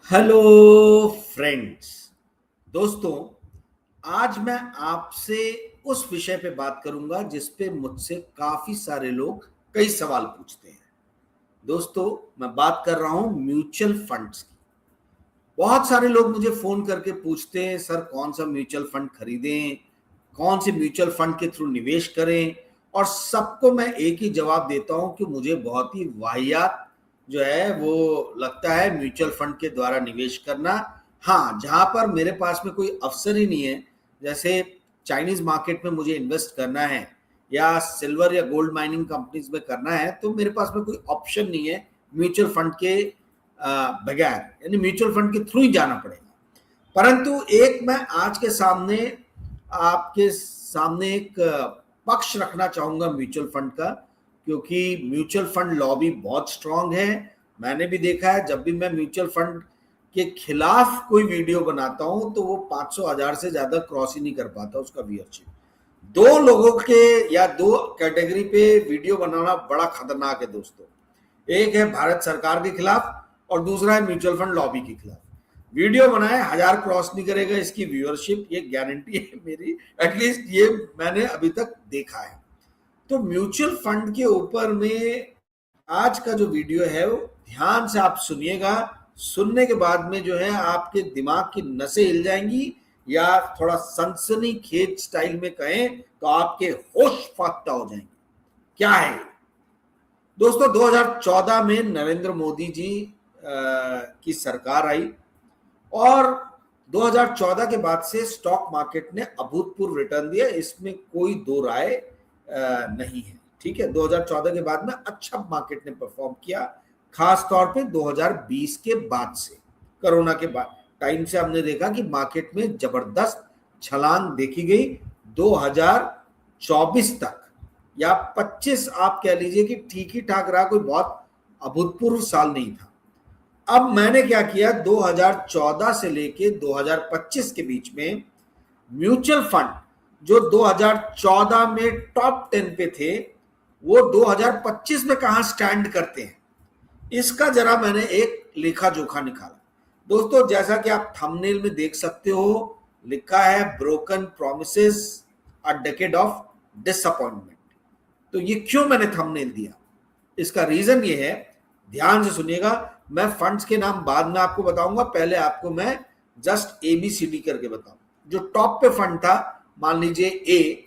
Hello friends. दोस्तों, आज मैं आपसे उस विषय पे बात करूंगा जिस पे मुझसे काफी सारे लोग कई सवाल पूछते हैं। दोस्तों, मैं बात कर रहा हूं म्यूचुअल फंड्स की। बहुत सारे लोग मुझे फोन करके पूछते हैं, सर कौन सा म्यूचुअल फंड खरीदें, कौन से म्यूचुअल फंड के थ्रू निवेश करें। और सबको मैं एक ही जवाब देता हूं कि मुझे बहुत ही वाहियात जो है वो लगता है म्यूचुअल फंड के द्वारा निवेश करना। हाँ, जहां पर मेरे पास में कोई अवसर ही नहीं है, जैसे चाइनीज मार्केट में मुझे इन्वेस्ट करना है या सिल्वर या गोल्ड माइनिंग कंपनीज में करना है, तो मेरे पास में कोई ऑप्शन नहीं है म्यूचुअल फंड के बगैर, यानी म्यूचुअल फंड के थ्रू ही जाना पड़ेगा। परंतु एक मैं आज के सामने आपके सामने एक पक्ष रखना चाहूंगा म्यूचुअल फंड का, क्योंकि म्यूचुअल फंड लॉबी बहुत स्ट्रांग है। मैंने भी देखा है, जब भी मैं म्यूचुअल फंड के खिलाफ कोई वीडियो बनाता हूं तो वो 500,000 से ज्यादा क्रॉस ही नहीं कर पाता उसका व्यूअरशिप। दो लोगों के या दो कैटेगरी पे वीडियो बनाना बड़ा खतरनाक है दोस्तों। एक है भारत सरकार के खिलाफ और दूसरा है म्यूचुअल फंड लॉबी के खिलाफ। वीडियो बनाए 1000 क्रॉस नहीं करेगा इसकी व्यूअरशिप, ये गारंटी है मेरी, एटलीस्ट ये मैंने अभी तक देखा है। तो म्यूचुअल फंड के ऊपर में आज का जो वीडियो है वो ध्यान से आप सुनिएगा। सुनने के बाद में जो है आपके दिमाग की नसें हिल जाएंगी, या थोड़ा सनसनीखेज स्टाइल में कहें तो आपके होश फाख्ता हो जाएंगे। क्या है दोस्तों, 2014 में नरेंद्र मोदी जी की सरकार आई और 2014 के बाद से स्टॉक मार्केट ने अभूतपूर्व रिटर्न दिया, इसमें कोई दो राय नहीं है। ठीक है, 2014 के बाद में अच्छा मार्केट ने परफॉर्म किया, खास तौर पे 2020 के बाद से, कोरोना के बाद टाइम से हमने देखा कि मार्केट में जबरदस्त छलांग देखी गई। 2024 तक या 25 आप कह लीजिए कि ठीक ही ठाक रहा, कोई बहुत अभूतपूर्व साल नहीं था। अब मैंने क्या किया, 2014 से लेके 2025 के बीच में म्यूचुअल फंड जो 2014 में टॉप 10 पे थे, वो 2025 में कहां स्टैंड करते हैं, इसका जरा मैंने एक लेखा जोखा निकाला। दोस्तों, जैसा कि आप थंबनेल में देख सकते हो, लिखा है broken promises, a decade of disappointment. तो ये क्यों मैंने थंबनेल दिया, इसका रीजन ये है, ध्यान से सुनिएगा। मैं फंड्स के नाम बाद में आपको बताऊंगा, पहले आपको मैं जस्ट एबीसीडी करके बताऊं। जो टॉप पे फंड था, मान लीजिए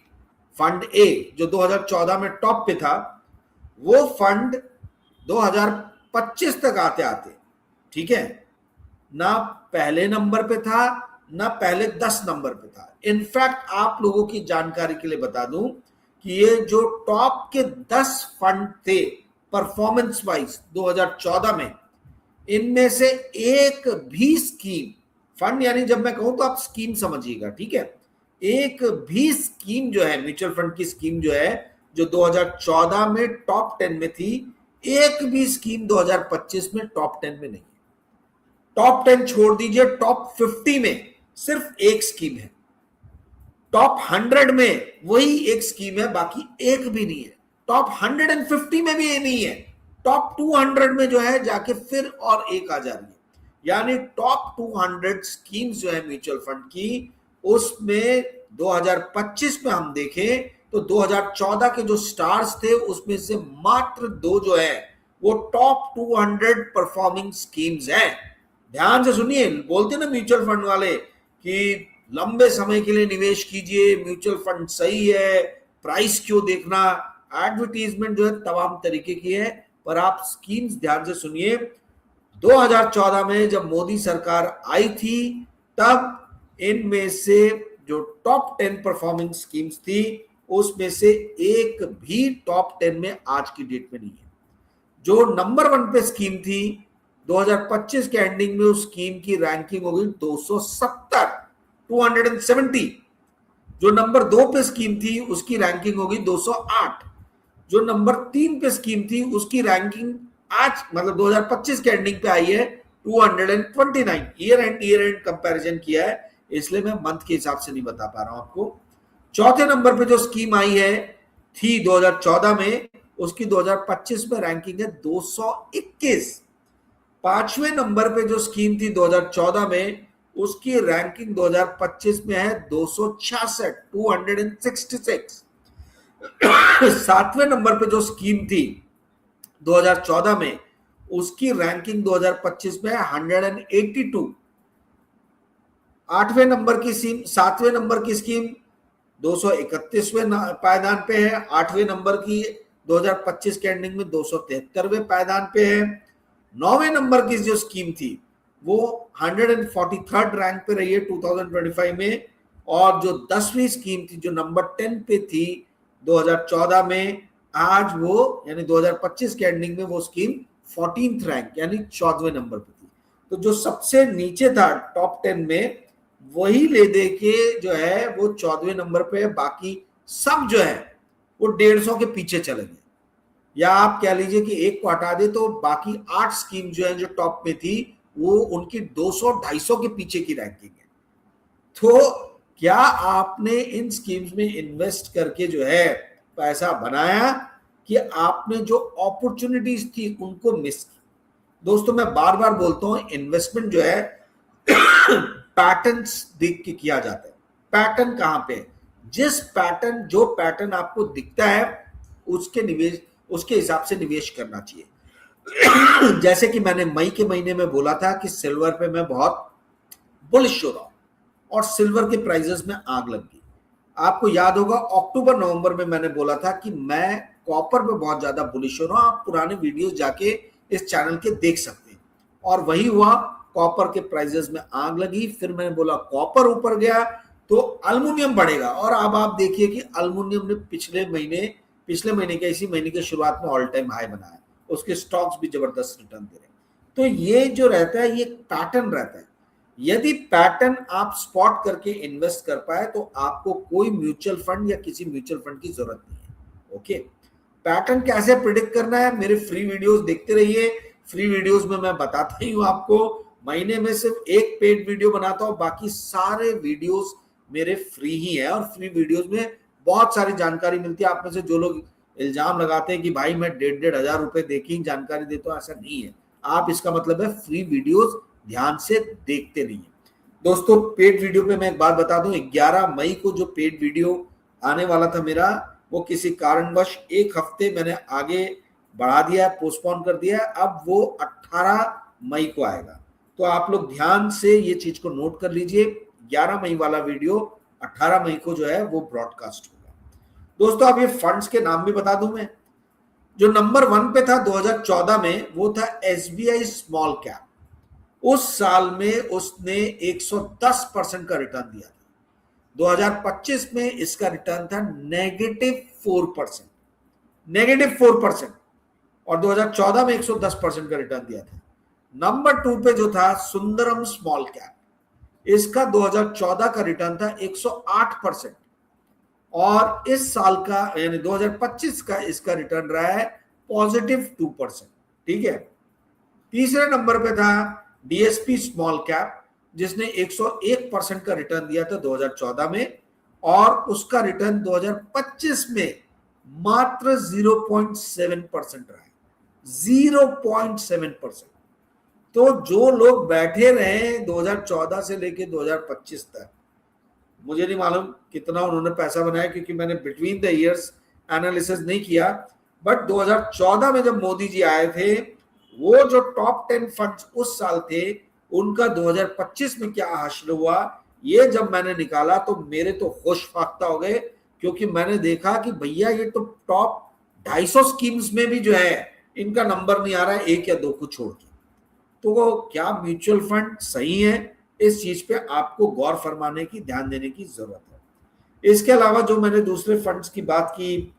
फंड ए जो 2014 में टॉप पे था, वो फंड 2025 तक आते आते, ठीक है, ना पहले नंबर पे था ना पहले 10 नंबर पे था। इनफैक्ट आप लोगों की जानकारी के लिए बता दूं कि ये जो टॉप के 10 फंड थे परफॉर्मेंस वाइज 2014 में, इनमें से एक भी स्कीम, फंड यानी जब मैं कहूं तो आप स्कीम समझिएगा, ठीक है, एक भी स्कीम जो है, म्यूचुअल फंड की स्कीम जो है, जो 2014 में टॉप 10 में थी, एक भी स्कीम 2025 में टॉप 10 में नहीं है। टॉप 10 छोड़ दीजिए, टॉप 50 में सिर्फ एक स्कीम है, टॉप 100 में वही एक स्कीम है, बाकी एक भी नहीं है। टॉप 150 में भी ये नहीं है, टॉप 200 में जो है जाके फिर और एक आ जा रही है। यानी टॉप 200 स्कीम्स जो है म्यूचुअल फंड की, उसमें 2025 में हम देखें तो 2014 के जो स्टार्स थे उसमें से मात्र 2 जो है वो टॉप 200 परफॉर्मिंग स्कीम्स हैं। ध्यान से सुनिए, बोलते ना म्यूचुअल फंड वाले कि लंबे समय के लिए निवेश कीजिए, म्यूचुअल फंड सही है, प्राइस क्यों देखना, एडवर्टीजमेंट जो है तमाम तरीके की है, पर आप स्कीम्स ध्यान से सुनिए। 2014 में जब मोदी सरकार आई थी, तब इनमें से जो टॉप 10 परफॉर्मिंग स्कीम्स थी, उसमें से एक भी टॉप 10 में आज की डेट में नहीं है। जो नंबर 1 पे स्कीम थी, 2025 के एंडिंग में उस स्कीम की रैंकिंग हो गई 270, 270। जो नंबर 2 पे स्कीम थी उसकी रैंकिंग हो गई 208। जो नंबर 3 पे स्कीम थी उसकी रैंकिंग आज मतलब 2025 के एंडिंग पे आई है 229। ईयर एंड कंपैरिजन किया है, इसलिए मैं मंथ के हिसाब से नहीं बता पा रहा हूं आपको। चौथे नंबर पे जो स्कीम आई है थी 2014 में, उसकी 2025 में रैंकिंग है 221। 5वें नंबर पे जो स्कीम थी 2014 में, उसकी रैंकिंग 2025 में है 266, 266। 7वें नंबर पे जो स्कीम थी 2014 में, उसकी रैंकिंग 2025 में है 182। 8वें नंबर की स्कीम, 7वें नंबर की स्कीम 231वें पायदान पे है। 8वें नंबर की 2025 के एंडिंग में 273वें पायदान पे है। 9वें नंबर की जो स्कीम थी वो 143rd रैंक पे रही है 2025 में। और जो 10वीं स्कीम थी जो नंबर 10 पे थी 2014 में, आज वो यानी 2025 के एंडिंग में वो स्कीम 14th रैंक यानी 14वें नंबर पे थी। तो जो सबसे नीचे था टॉप 10 में, वही ले दे के जो है वो 14वें नंबर पे है। बाकी सब जो है वो 150 के पीछे चले गए, या आप कह लीजिए कि एक को हटा दे तो बाकी 8 स्कीम जो है जो टॉप में थी वो उनकी 200-250 के पीछे की रैंकिंग है। तो क्या आपने इन स्कीम्स में इन्वेस्ट करके जो है पैसा बनाया, कि आपने जो अपॉर्चुनिटीज थी उनको मिस की? दोस्तों मैं बार बार बोलता हूं, इन्वेस्टमेंट जो है पैटर्न्स देख के किया जाता है। पैटर्न कहां पे? जो पैटर्न आपको दिखता है उसके हिसाब से निवेश करना चाहिए। जैसे कि मैंने मई के महीने में बोला था कि सिल्वर पे मैं बहुत बुलिश हो रहा हूं और सिल्वर के प्राइसेस में आग लग गई। आपको याद होगा अक्टूबर नवंबर में मैंने बोला था कि मैं कॉपर पे बहुत ज्यादा बुलिश हो रहा हूं। आप पुराने वीडियोस जाके इस चैनल के देख सकते हैं, और वही हुआ। कॉपर के प्राइसेस में आग लगी। फिर मैंने बोला कॉपर ऊपर गया तो अल्युमिनियम बढ़ेगा, और अब आप देखिए कि अल्युमिनियम ने पिछले महीने के इसी महीने की शुरुआत में ऑल टाइम हाई बनाया। उसके स्टॉक्स भी जबरदस्त रिटर्न दे रहे हैं। तो ये जो रहता है ये पैटर्न रहता है। यदि पैटर्न आप स्पॉट करके इन्वेस्ट कर पाए तो आपको कोई म्यूचुअल फंड या किसी म्यूचुअल फंड की जरूरत नहीं है। ओके, पैटर्न कैसे प्रिडिक्ट करना है, मेरे फ्री वीडियोस देखते रहिए। फ्री वीडियोस में मैं बताता ही हूं आपको। महीने में सिर्फ एक पेड वीडियो बनाता हूं, बाकी सारे वीडियोस मेरे फ्री ही है। और फ्री वीडियोस में बहुत सारी जानकारी मिलती है। आप में से जो लोग इल्जाम लगाते हैं कि भाई मैं 1,500 रुपए देके ही जानकारी देता हूं, ऐसा नहीं है। आप इसका मतलब है फ्री वीडियोस ध्यान से देखते नहीं है। दोस्तों पेड वीडियो पे मैं एक बात बता दूं, 11 मई को जो पेड वीडियो आने वाला था मेरा, वो किसी कारणवश एक हफ्ते मैंने आगे बढ़ा दिया है, पोस्टपोन कर दिया है। अब वो 18 मई को आएगा। तो आप लोग ध्यान से ये चीज को नोट कर लीजिए। 11 मई वाला वीडियो 18 मई को जो है वो ब्रॉडकास्ट होगा। दोस्तों अब ये फंड्स के नाम भी बता दूं मैं। जो नंबर 1 पे था 2014 में, वो था एसबीआई स्मॉल कैप। उस साल में उसने 110% का रिटर्न दिया था। 2025 में इसका रिटर्न था -4%, -4%। और 2014 में 110% का रिटर्न दिया था। नंबर 2 पे जो था सुंदरम स्मॉल कैप, इसका 2014 का रिटर्न था 108%। और इस साल का यानी 2025 का इसका रिटर्न रहा है +2%। ठीक है। तीसरे नंबर पे था डीएसपी स्मॉल कैप, जिसने 101% का रिटर्न दिया था 2014 में, और उसका रिटर्न 2025 में मात्र 0.7% रहा है। 0.7%। तो जो लोग बैठे रहे 2014 से लेके 2025 तक, मुझे नहीं मालूम कितना उन्होंने पैसा बनाया, क्योंकि मैंने बिटवीन द ईयर्स एनालिसिस नहीं किया। बट 2014 में जब मोदी जी आए थे, वो जो टॉप 10 फंड्स उस साल थे, उनका 2025 में क्या हासिल हुआ, ये जब मैंने निकाला तो मेरे तो होश फाख्ता हो गए। क्योंकि मैंने देखा कि भैया ये तो टॉप 250 स्कीम्स में भी जो है इनका नंबर नहीं आ रहा है, एक या दो को छोड़ के। तो क्या म्यूचुअल फंड सही है? इस चीज पे आपको गौर फरमाने की, ध्यान देने की जरूरत है। इसके अलावा जो मैंने दूसरे फंड्स की बात की,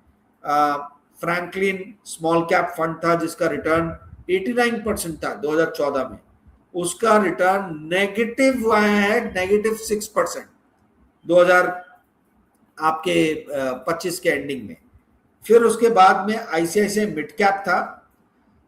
फ्रैंकलिन स्मॉल कैप फंड था जिसका रिटर्न 89% था 2014 में, उसका रिटर्न नेगेटिव आया है, -6% 2000 आपके 25 के एंडिंग में। फिर उसके बाद में आईसीआईसीआई मिड कैप था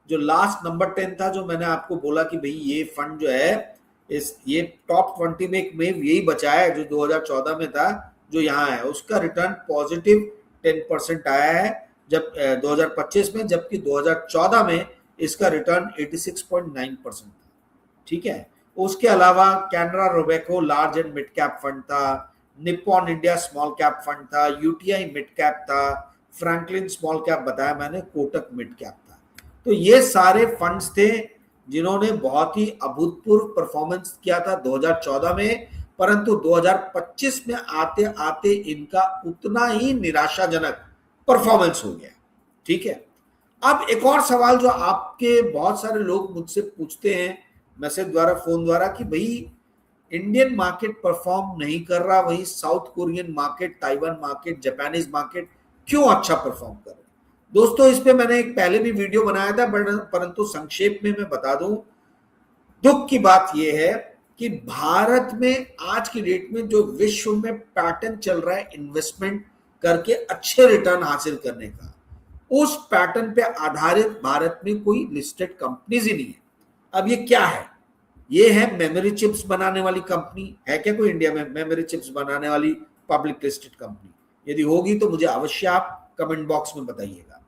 जो लास्ट नंबर 10 था, जो मैंने आपको बोला कि भाई ये फंड जो है ये टॉप 20 में यही बचा है जो 2014 में था, जो यहाँ है। उसका रिटर्न +10% आया है जब 2025 में, जबकि 2014 में इसका रिटर्न 86.9% था, ठीक है। उसके अलावा Canara Robeco large and mid cap fund था, Nippon India small cap fund था, यूटीआई मिड कैप था, फ्रैंकलिन स्मॉल कैप बताया मैंने, कोटक मिड कैप था। तो ये सारे फंड्स थे जिन्होंने बहुत ही अभूतपूर्व परफॉर्मेंस किया था 2014 में, परंतु 2025 में आते आते इनका उतना ही निराशाजनक परफॉर्मेंस हो गया, ठीक है। अब एक और सवाल जो आपके बहुत सारे लोग मुझसे पूछते हैं मैसेज द्वारा, फोन द्वारा, कि भाई इंडियन मार्केट परफॉर्म नहीं कर रहा, वही south Korean market, Taiwan market, Japanese market क्यों अच्छा परफॉर्म कर रहे हैं। दोस्तों इस पे मैंने एक पहले भी वीडियो बनाया था, परंतु संक्षेप में मैं बता दूं, दुख की बात यह है कि भारत में आज की डेट में जो विश्व में पैटर्न चल रहा है इन्वेस्टमेंट करके अच्छे रिटर्न हासिल करने का, उस पैटर्न पे आधारित भारत में कोई लिस्टेड कंपनीज ही नहीं है। अब ये क्या है? ये है मेमोरी चिप्स बनाने वाली कंपनी। है क्या कोई इंडिया में मेमोरी चिप्स बनाने वाली पब्लिक लिस्टेड कंपनी? यदि होगी तो मुझे अवश्य आप कमेंट बॉक्स में बताइएगा।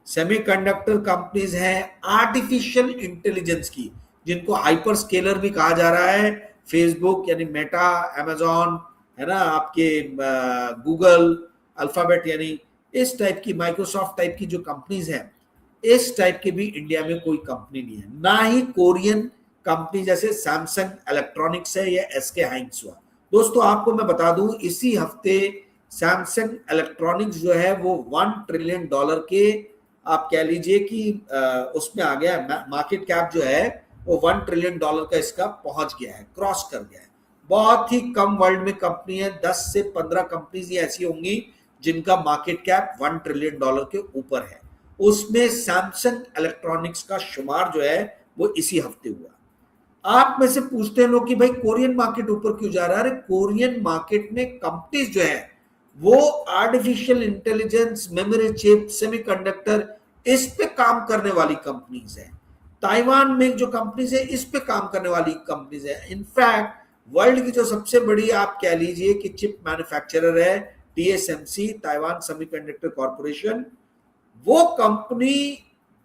सेमीकंडक्टर कंपनीज हैं आर्टिफिशियल इंटेलिजेंस की, जिनको हाइपर स्केलर भी कहा जा रहा है, फेसबुक यानी मेटा, अमेजॉन है ना, आपके गूगल, अल्फाबेट यानी इस टाइप की, माइक्रोसॉफ्ट टाइप की जो कंपनीज हैं, इस टाइप की भी इंडिया में कोई कंपनी नहीं है। ना ही कोरियन कंपनी जैसे सैमसंग इलेक्ट्रॉनिक्स है या एसके हाइंस हुआ। दोस्तों आपको मैं बता दूं, इसी हफ्ते सैमसंग इलेक्ट्रॉनिक्स जो है वो $1 ट्रिलियन के, आप कह लीजिए कि उसमें आ गया, मार्केट कैप जो है वो $1 ट्रिलियन का इसका पहुंच गया है, क्रॉस कर गया है। बहुत ही कम वर्ल्ड में कंपनी है, 10 से 15 कंपनीज ऐसी होंगी जिनका मार्केट कैप $1 ट्रिलियन के ऊपर है। उसमें सैमसंग इलेक्ट्रॉनिक्स का शुमार जो है वो इसी हफ्ते हुआ। आप में से पूछते हैं लोग कि भाई कोरियन मार्केट ऊपर क्यों जा रहा है? अरे कोरियन मार्केट में कंपनीज जो है वो artificial intelligence, memory chip, semiconductor, इस पे काम करने वाली कंपनीज है। ताइवान में जो कंपनीज है इस पे काम करने वाली कंपनीज है। इनफैक्ट वर्ल्ड की जो सबसे बड़ी आप कह लीजिए कि चिप मैन्युफैक्चरर है टीएसएमसी, ताइवान सेमीकंडक्टर कॉर्पोरेशन, वो कंपनी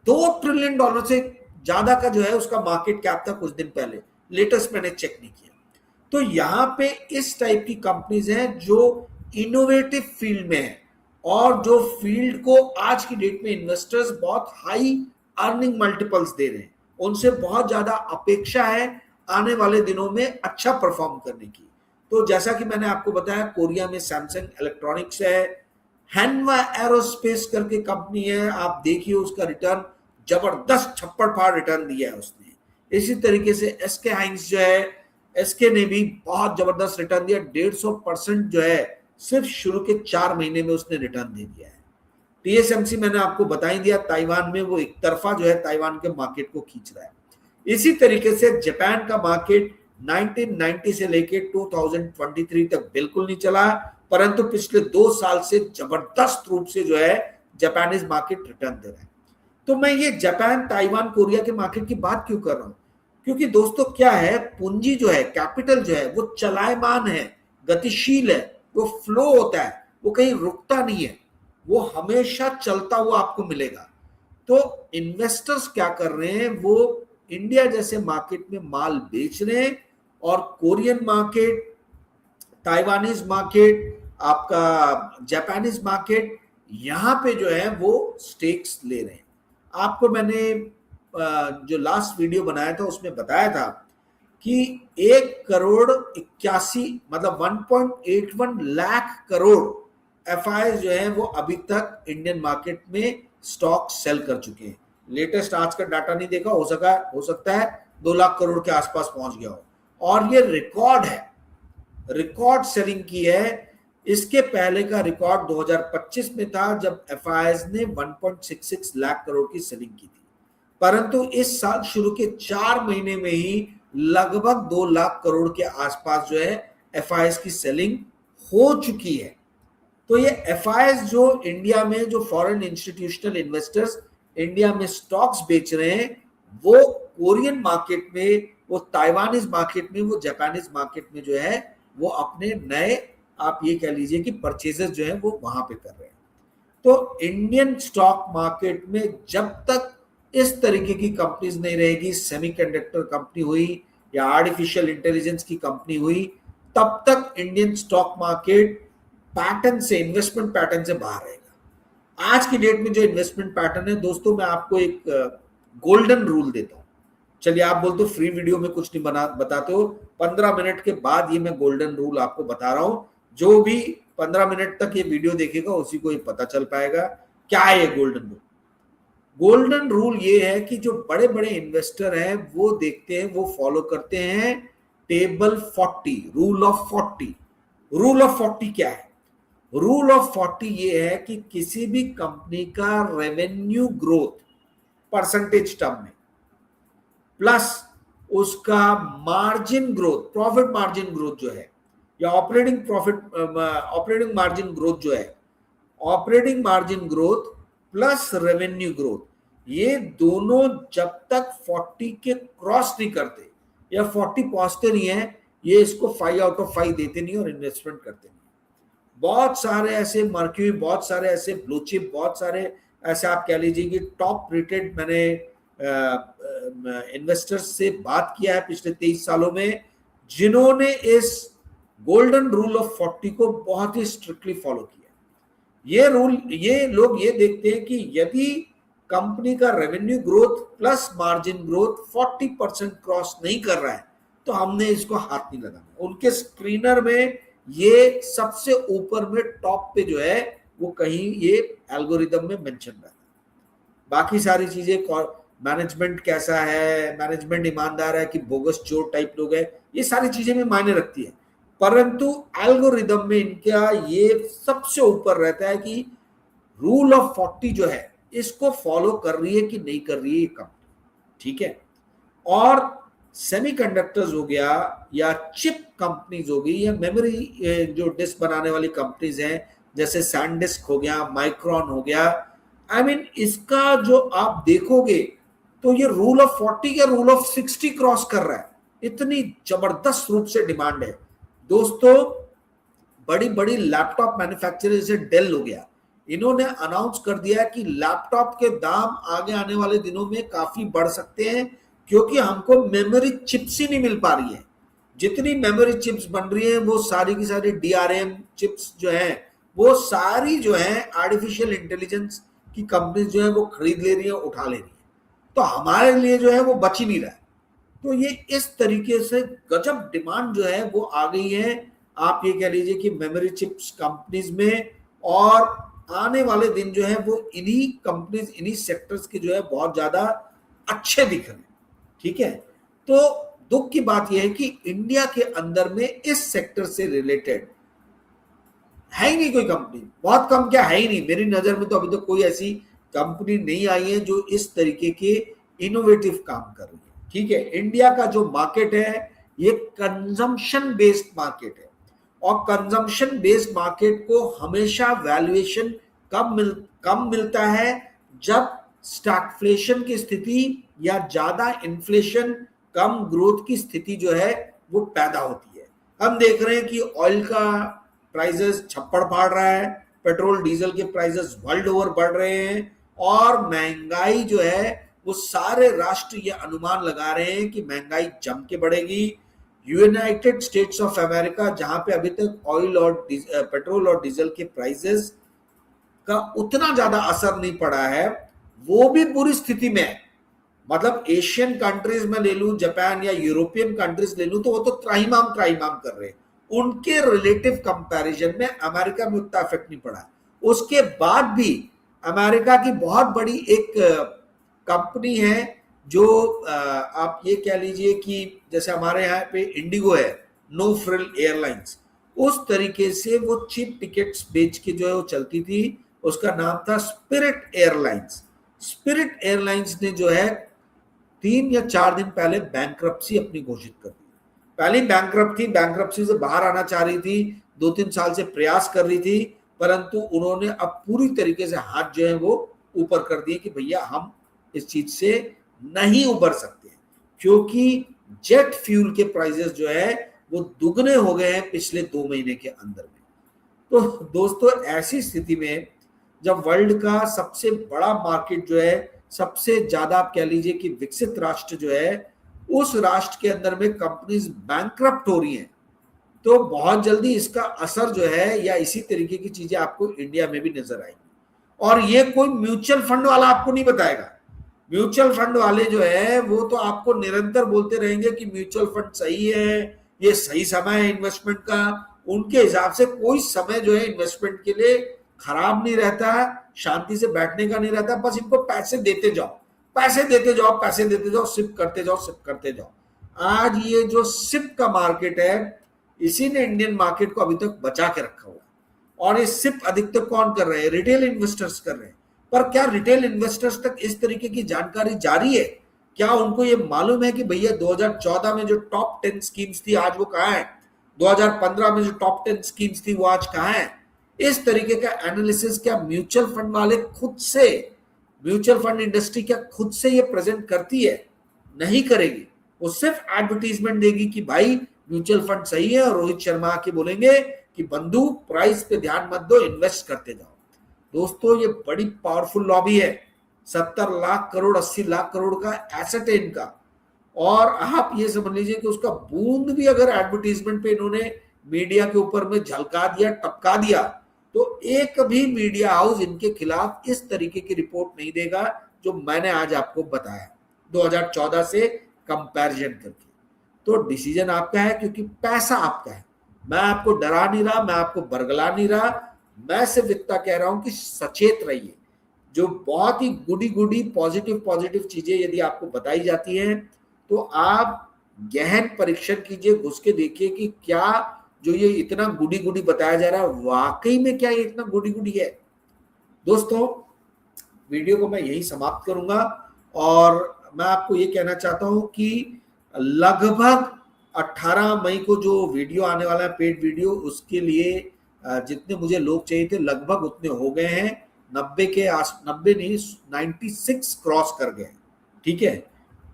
$2 ट्रिलियन से ज्यादा का जो है उसका मार्केट कैप था कुछ दिन पहले, लेटेस्ट मैंने चेक नहीं किया। तो यहां पे इस टाइप की कंपनीज हैं जो इनोवेटिव फील्ड में है और जो फील्ड को आज की डेट में इन्वेस्टर्स बहुत हाई अर्निंग मल्टीपल्स दे रहे हैं, उनसे बहुत ज्यादा अपेक्षा है आने वाले दिनों में अच्छा परफॉर्म करने की। तो जैसा कि मैंने आपको बताया, कोरिया में सैमसंग इलेक्ट्रॉनिक्स है, हैनवा एरोस्पेस करके कंपनी है, आप देखिए उसका रिटर्न जबरदस्त छप्पड़ फाड़ रिटर्न दिया है उसने। इसी तरीके से एसके हाइंस जो है, एसके ने भी बहुत जबरदस्त रिटर्न दिया, 150% जो है सिर्फ शुरू के 4 महीने में उसने रिटर्न दे दिया है। टीएसएमसी मैंने आपको बता ही दिया, ताइवान में वो एक तरफा जो है ताइवान के मार्केट को खींच रहा है। इसी तरीके से जापान का मार्केट 1990 से लेके 2023 तक बिल्कुल नहीं चला, परंतु पिछले 2 साल से जबरदस्त रूप से जो है जापानीज मार्केट रिटर्न दे रहा है। तो मैं ये जापान, ताइवान, कोरिया के मार्केट की बात क्यों कर रहा हूं? क्योंकि दोस्तों क्या है, पूंजी जो है, कैपिटल जो है वो चलायमान है, गतिशील है, वो फ्लो होता है, वो कहीं रुकता नहीं है, वो हमेशा चलता हुआ आपको मिलेगा। तो इन्वेस्टर्स क्या कर रहे हैं, वो इंडिया जैसे मार्केट में माल बेच रहे हैं और कोरियन मार्केट, ताइवानीज मार्केट, आपका जापानीज मार्केट, यहां पे जो है वो स्टेक्स ले रहे हैं। आपको मैंने जो लास्ट वीडियो बनाया था उसमें बताया था कि 1,81,00,000 मतलब 1.81 लाख करोड़ एफआईआई जो है वो अभी तक इंडियन मार्केट में स्टॉक सेल कर चुके हैं। लेटेस्ट आज का डाटा नहीं देखा, हो सकता है 2 लाख करोड़ के आसपास पहुंच गया हो, और ये रिकॉर्ड है, रिकॉर्ड सेलिंग की है। इसके पहले का रिकॉर्ड 2025 में था जब एफआईआई ने 1.66 लाख करोड़ की सेलिंग की थी, परंतु इस साल शुरू के 4 महीने में ही लगभग 2 लाख करोड़ के आसपास जो है एफआईआई की सेलिंग हो चुकी है। तो ये एफआईआई जो इंडिया में, जो फॉरेन इंस्टीट्यूशनल इन्वेस्टर्स इंडिया में स्टॉक्स बेच रहे हैं, वो कोरियन मार्केट में, वो ताइवानीज मार्केट में, वो जापानीज मार्केट में जो है वो अपने नए, आप ये कह लीजिए कि परचेजेस जो है वो वहां पे कर रहे हैं। तो इंडियन स्टॉक मार्केट में जब तक इस तरीके की कंपनीज नहीं रहेगी, सेमीकंडक्टर कंपनी हुई या आर्टिफिशियल इंटेलिजेंस की कंपनी हुई, तब तक इंडियन स्टॉक मार्केट पैटर्न से, इन्वेस्टमेंट पैटर्न से बाहर रहेगा। आज की डेट में जो इन्वेस्टमेंट पैटर्न है दोस्तों, मैं आपको एक गोल्डन रूल देता हूं। चलिए, आप बोलते हो फ्री वीडियो में कुछ नहीं बताते हो, 15 मिनट के बाद ये मैं गोल्डन रूल आपको बता रहा हूं। जो भी 15 मिनट तक ये वीडियो देखेगा उसी को ये पता चल पाएगा क्या है ये गोल्डन रूल। गोल्डन रूल ये है कि जो बड़े बड़े इन्वेस्टर हैं वो देखते हैं, वो फॉलो करते हैं table 40, rule of 40। Rule of 40 क्या है? रूल ऑफ 40 ये है कि किसी भी कंपनी का रेवेन्यू ग्रोथ परसेंटेज टर्म में प्लस उसका margin growth, profit margin growth जो है, या ऑपरेटिंग मार्जिन ग्रोथ जो है, operating margin growth plus revenue growth, ये दोनों जब तक 40 के क्रॉस नहीं करते या 40 पहुंचते नहीं है, ये इसको 5 आउट ऑफ 5 देते नहीं और इन्वेस्टमेंट करते नहीं। बहुत सारे ऐसे मर्क्यूरी, बहुत सारे ऐसे ब्लू चिप, बहुत सारे ऐसे आप कह लीजिए कि टॉप रेटेड, मैंने इन्वेस्टर्स से बात किया है पिछले 23 सालों में, जिन्होंने इस गोल्डन रूल ऑफ 40 को बहुत ही स्ट्रिक्टली फॉलो किया। ये लोग ये देखते हैं कि यदि कंपनी का revenue growth plus margin growth 40% cross नहीं कर रहा है तो हमने इसको हाथ नहीं लगाना। उनके स्क्रीनर में ये सबसे ऊपर में टॉप पे जो है वो कहीं ये एल्गोरिदम में मेंशन रहता है। बाकी सारी चीजें, मैनेजमेंट कैसा है, मैनेजमेंट ईमानदार है कि बोगस चोर टाइप लोग है, ये सारी चीजें में मायने रखती है, परंतु एल्गोरिदम में इनका ये सबसे ऊपर रहता है कि रूल ऑफ 40 जो है इसको फॉलो कर रही है कि नहीं कर रही है ये कंपनी। ठीक है। और सेमीकंडक्टर्स हो गया या चिप कंपनीज हो गई या मेमोरी जो डिस्क बनाने वाली कंपनीज हैं, जैसे सैनडिस्क हो गया, माइक्रोन हो गया, इसका जो आप देखोगे तो ये रूल ऑफ 40 या रूल ऑफ 60 क्रॉस कर रहा है। इतनी जबरदस्त रूप से डिमांड है दोस्तों। बड़ी बड़ी लैपटॉप मैन्युफैक्चरर जैसे डेल हो गया, इन्होंने अनाउंस कर दिया कि लैपटॉप के दाम आगे आने वाले दिनों में काफी बढ़ सकते हैं, क्योंकि हमको मेमोरी चिप्स ही नहीं मिल पा रही है। जितनी मेमोरी चिप्स बन रही है वो सारी की सारी DRAM चिप्स जो है वो सारी जो है आर्टिफिशियल इंटेलिजेंस की कंपनीज जो है वो खरीद ले रही है, उठा ले रही है, तो हमारे लिए जो है वो बच ही नहीं रहा है। तो ये इस तरीके से गजब डिमांड जो है वो आ गई है, आप ये कह लीजिए कि मेमोरी चिप्स कंपनीज में। और आने वाले दिन जो है वो इन्हीं कंपनीज, इन्हीं सेक्टर्स के जो है बहुत ज्यादा अच्छे दिख रहे हैं। ठीक है। तो दुख की बात यह है कि इंडिया के अंदर में इस सेक्टर से रिलेटेड है ही नहीं कोई कंपनी, बहुत कम, क्या है ही नहीं। मेरी नजर में तो अभी तक कोई ऐसी कंपनी नहीं आई है जो इस तरीके के इनोवेटिव काम कर रही है। ठीक है। इंडिया का जो मार्केट है ये कंजम्पशन बेस्ड मार्केट है, और कंजम्पशन बेस्ड मार्केट को हमेशा वैल्यूएशन कम मिलता है जब स्टैगफ्लेशन की स्थिति या ज्यादा इन्फ्लेशन, कम ग्रोथ की स्थिति जो है वो पैदा होती है। हम देख रहे हैं कि ऑयल का प्राइसेस छप्पड़ फाड़ रहा है, पेट्रोल डीजल के प्राइसेस वर्ल्ड ओवर बढ़ रहे हैं, और महंगाई जो है वो सारे राष्ट्र ये अनुमान लगा रहे हैं कि महंगाई जम के बढ़ेगी। यूनाइटेड स्टेट्स ऑफ अमेरिका, जहां पे अभी तक ऑयल और पेट्रोल और डीजल के प्राइसेस का उतना ज्यादा असर नहीं पड़ा है, वो भी बुरी स्थिति में है। मतलब एशियन कंट्रीज में ले लूं, जापान या यूरोपियन कंट्रीज ले लूं, तो वो तो त्राहिमाम कर रहे हैं। उनके रिलेटिव कंपैरिजन में अमेरिका में उतना इफेक्ट नहीं पड़ा। उसके बाद भी अमेरिका की बहुत बड़ी एक कंपनी है जो आप ये कह लीजिए कि जैसे हमारे यहाँ पे इंडिगो है, नो फ्रिल एयरलाइंस, उस तरीके से वो चीप टिकट्स बेच के जो है वो चलती थी। उसका नाम था स्पिरिट एयरलाइंस। स्पिरिट एयरलाइंस ने जो है 3 या 4 दिन पहले बैंक्रप्सी अपनी घोषित कर दी। पहली बैंक्रप्ट थी, बैंक्रप्सी से बाहर आना चाह रही थी, 2-3 साल से प्रयास कर रही थी, परंतु उन्होंने अब पूरी तरीके से हाथ जो है वो ऊपर कर दिए कि भैया हम इस चीज से नहीं उबर सकते, क्योंकि जेट फ्यूल के प्राइसेस जो है वो दुगने हो गए हैं पिछले 2 महीने के अंदर में। तो दोस्तों, ऐसी स्थिति में जब वर्ल्ड का सबसे बड़ा मार्केट जो है सबसे ज्यादा आप कह लीजिए कि विकसित राष्ट्र जो है उस राष्ट्र के अंदर में कंपनीज बैंकरप्ट हो रही हैं, तो बहुत जल्दी इसका असर जो है या इसी तरीके की चीजें आपको इंडिया में भी नजर आएंगी। और ये कोई म्यूचुअल फंड वाला आपको नहीं बताएगा। म्यूचुअल फंड वाले जो है वो तो आपको निरंतर बोलते रहेंगे कि म्यूचुअल फंड सही है, ये सही समय है इन्वेस्टमेंट का। उनके हिसाब से कोई समय जो है इन्वेस्टमेंट के लिए खराब नहीं रहता है, शांति से बैठने का नहीं रहता, बस इनको पैसे देते जाओ, पैसे देते जाओ, पैसे देते जाओ, सिप करते जाओ, सिप करते जाओ। आज ये जो सिप का मार्केट है, इसी ने इंडियन मार्केट को अभी तक बचा के रखा हुआ है। और ये सिप अधिकतर कौन कर रहे हैं? रिटेल इन्वेस्टर्स कर रहे हैं। पर क्या रिटेल इन्वेस्टर्स तक इस तरीके की जानकारी जारी है? क्या उनको ये मालूम है कि भैया 2014 में जो टॉप 10 स्कीम्स थी आज वो कहां है? 2015 में जो टॉप 10 स्कीम्स थी वो आज कहां है? इस तरीके का एनालिसिस क्या म्यूचुअल फंड वाले खुद से, म्यूचुअल फंड इंडस्ट्री क्या खुद से ये प्रेजेंट करती है? नहीं करेगी। वो सिर्फ एडवर्टीजमेंट देगी कि भाई म्यूचुअल फंड सही है, और रोहित शर्मा आके बोलेंगे कि बंधु प्राइस पे ध्यान मत दो, इन्वेस्ट करते जाओ। दोस्तों ये बड़ी पावरफुल लॉबी है। 70 लाख करोड़ 80 लाख करोड़ का एसेट है इनका। और आप ये समझ लीजिए कि उसका बूंद भी अगर एडवर्टीजमेंट पे इन्होंने मीडिया के ऊपर में झलका दिया, टपका दिया, तो एक भी मीडिया हाउस इनके खिलाफ इस तरीके की रिपोर्ट नहीं देगा जो मैंने आज आपको बताया 2014 से कंपैरिजन करके। तो डिसीजन आपका है, क्योंकि पैसा आपका है। मैं आपको डरा नहीं रहा, मैं आपको बरगला नहीं रहा, मैं सिर्फ इतना कह रहा हूं कि सचेत रहिए। जो बहुत ही गुडी गुडी पॉजिटिव चीजें यदि आपको बताई जाती हैं तो आप गहन परीक्षण कीजिए, घुस के देखिए कि क्या जो ये इतना गुडी गुडी बताया जा रहा है वाकई में क्या ये इतना गुडी गुडी है। दोस्तों वीडियो को मैं यही समाप्त करूंगा, और मैं आपको ये कहना चाहता हूं कि लगभग 18 मई को जो वीडियो आने वाला है पेड वीडियो, उसके लिए जितने मुझे लोग चाहिए थे लगभग उतने हो गए हैं। 90 नहीं 96 क्रॉस कर गए। ठीक है,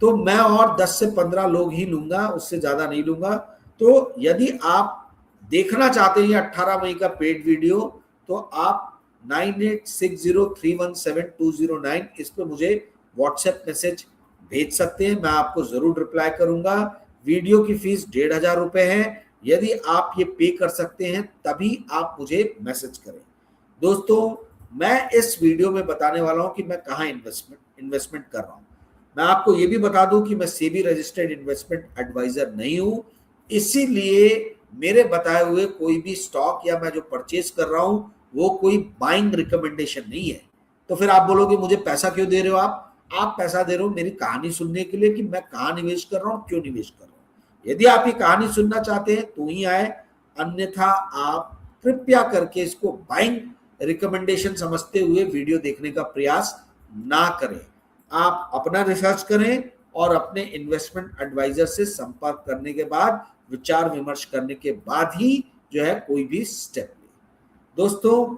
तो मैं और 10 से 15 लोग ही लूंगा, उससे ज्यादा नहीं लूंगा। तो यदि आप देखना चाहते हैं 18 मई का पेड वीडियो, तो आप 9860317209 इस पे मुझे व्हाट्सएप मैसेज भेज सकते हैं, मैं आपको जरूर रिप्लाई करूंगा। वीडियो की फीस 1500 रुपए है। यदि आप ये पे कर सकते हैं तभी आप मुझे मैसेज करें। दोस्तों मैं इस वीडियो में बताने वाला हूं कि मैं कहां इन्वेस्टमेंट कर रहा हूं। मैं आपको ये भी बता दूं कि मैं सेबी रजिस्टर्ड इन्वेस्टमेंट एडवाइजर नहीं हूं, इसीलिए मेरे बताए हुए कोई भी स्टॉक या मैं जो परचेज कर रहा हूं वो कोई बाइंग रिकमेंडेशन नहीं है। तो फिर आप बोलोगे मुझे पैसा क्यों दे रहे हो? आप पैसा दे रहे हो मेरी कहानी सुनने के लिए कि मैं कहां निवेश कर रहा हूं, क्यों निवेश कर रहा हूं। यदि आप ये कहानी सुनना चाहते हैं तो ही आए, अन्यथा आप कृपया करके इसको बाइंग रिकमेंडेशन समझते हुए वीडियो देखने का प्रयास ना करें। आप अपना रिसर्च करें और अपने इन्वेस्टमेंट एडवाइजर से संपर्क करने के बाद, विचार विमर्श करने के बाद ही जो है कोई भी स्टेप लें। दोस्तों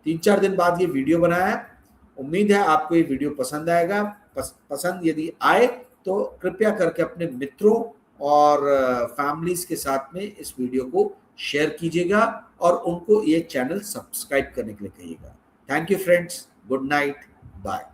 3-4 दिन बाद ये वीडियो बनाया है, उम्मीद है आपको ये वीडियो पसंद आएगा। पसंद यदि आए तो कृपया करके अपने मित्रों और फैमिलीज के साथ में इस वीडियो को शेयर कीजिएगा और उनको ये चैनल सब्सक्राइब करने के लिए कहिएगा। Thank you friends, good night, bye.